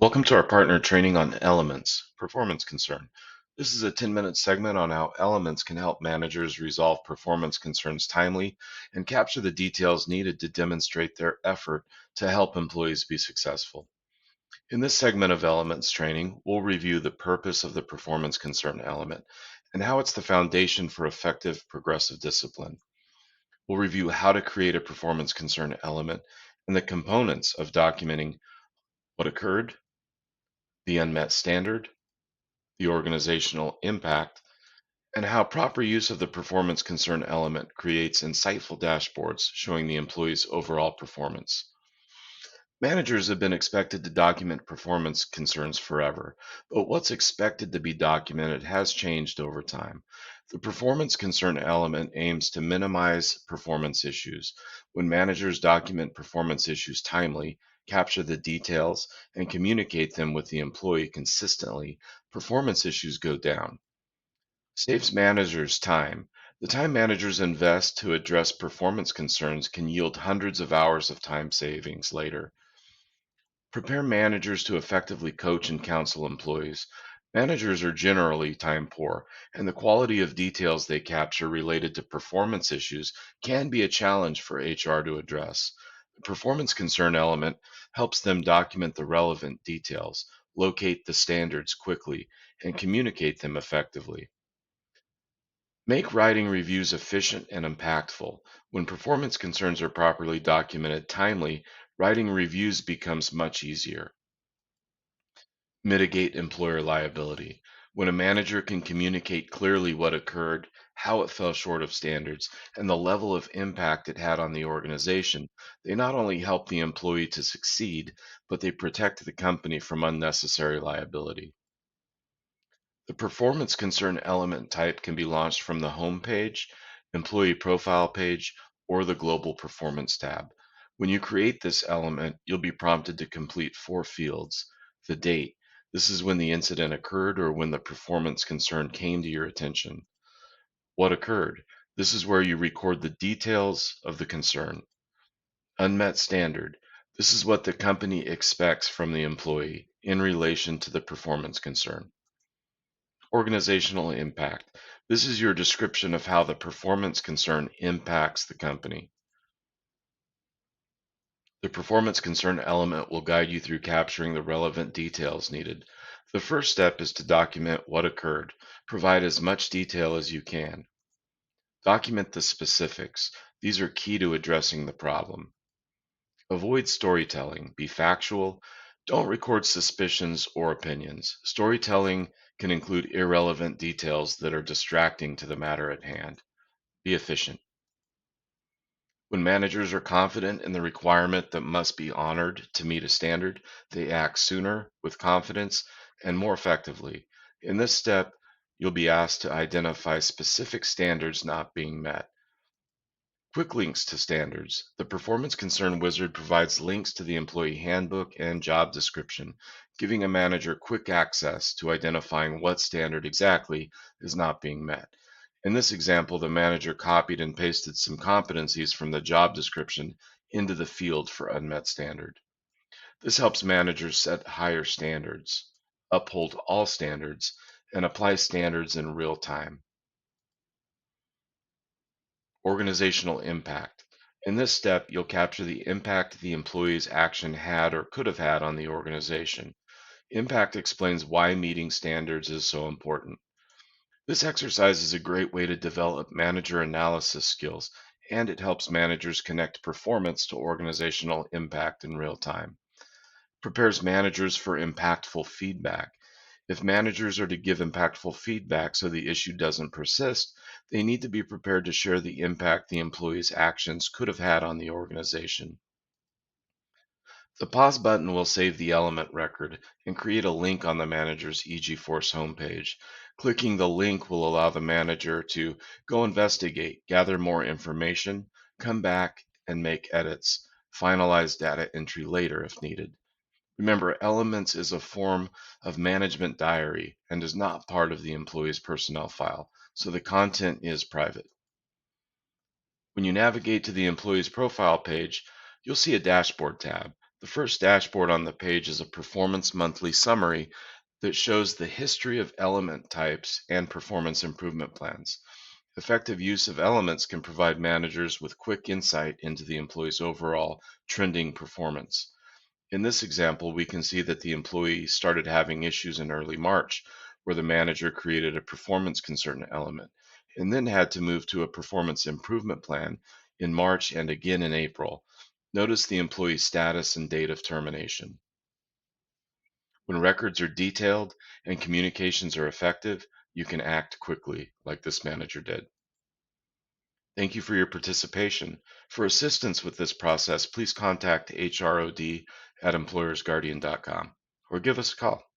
Welcome to our partner training on Elements, Performance Concern. This is a 10-minute segment on how Elements can help managers resolve performance concerns timely and capture the details needed to demonstrate their effort to help employees be successful. In this segment of Elements training, we'll review the purpose of the performance concern element and how it's the foundation for effective progressive discipline. We'll review how to create a performance concern element and the components of documenting what occurred, the unmet standard, the organizational impact, and how proper use of the performance concern element creates insightful dashboards showing the employee's overall performance. Managers have been expected to document performance concerns forever, but what's expected to be documented has changed over time. The performance concern element aims to minimize performance issues. When managers document performance issues timely, capture the details, and communicate them with the employee consistently, performance issues go down. Saves managers time. The time managers invest to address performance concerns can yield hundreds of hours of time savings later. Prepare managers to effectively coach and counsel employees. Managers are generally time poor, and the quality of details they capture related to performance issues can be a challenge for HR to address. The performance concern element helps them document the relevant details, locate the standards quickly, and communicate them effectively. Make writing reviews efficient and impactful. When performance concerns are properly documented timely, writing reviews becomes much easier. Mitigate employer liability. When a manager can communicate clearly what occurred, how it fell short of standards, and the level of impact it had on the organization, they not only help the employee to succeed, but they protect the company from unnecessary liability. The performance concern element type can be launched from the Home page, Employee Profile page, or the Global Performance tab. When you create this element, you'll be prompted to complete four fields. The date. This is when the incident occurred or when the performance concern came to your attention. What occurred? This is where you record the details of the concern. Unmet standard. This is what the company expects from the employee in relation to the performance concern. Organizational impact. This is your description of how the performance concern impacts the company. The performance concern element will guide you through capturing the relevant details needed. The first step is to document what occurred. Provide as much detail as you can. Document the specifics. These are key to addressing the problem. Avoid storytelling. Be factual. Don't record suspicions or opinions. Storytelling can include irrelevant details that are distracting to the matter at hand. Be efficient. When managers are confident in the requirement that must be honored to meet a standard, they act sooner, with confidence, and more effectively. In this step, you'll be asked to identify specific standards not being met. Quick links to standards. The Performance Concern Wizard provides links to the employee handbook and job description, giving a manager quick access to identifying what standard exactly is not being met. In this example, the manager copied and pasted some competencies from the job description into the field for unmet standard. This helps managers set higher standards, uphold all standards, and apply standards in real time. Organizational impact. In this step, you'll capture the impact the employee's action had or could have had on the organization. Impact explains why meeting standards is so important. This exercise is a great way to develop manager analysis skills, and it helps managers connect performance to organizational impact in real time. Prepares managers for impactful feedback. If managers are to give impactful feedback so the issue doesn't persist, they need to be prepared to share the impact the employee's actions could have had on the organization. The pause button will save the element record and create a link on the manager's EG Force homepage. Clicking the link will allow the manager to go investigate, gather more information, come back and make edits, finalize data entry later if needed. Remember, Elements is a form of management diary and is not part of the employee's personnel file, so the content is private. When you navigate to the employee's profile page, you'll see a dashboard tab. The first dashboard on the page is a performance monthly summary that shows the history of element types and performance improvement plans. Effective use of elements can provide managers with quick insight into the employee's overall trending performance. In this example, we can see that the employee started having issues in early March, where the manager created a performance concern element and then had to move to a performance improvement plan in March and again in April. Notice the employee status and date of termination. When records are detailed and communications are effective, you can act quickly, like this manager did. Thank you for your participation. For assistance with this process, please contact HROD at employersguardian.com or give us a call.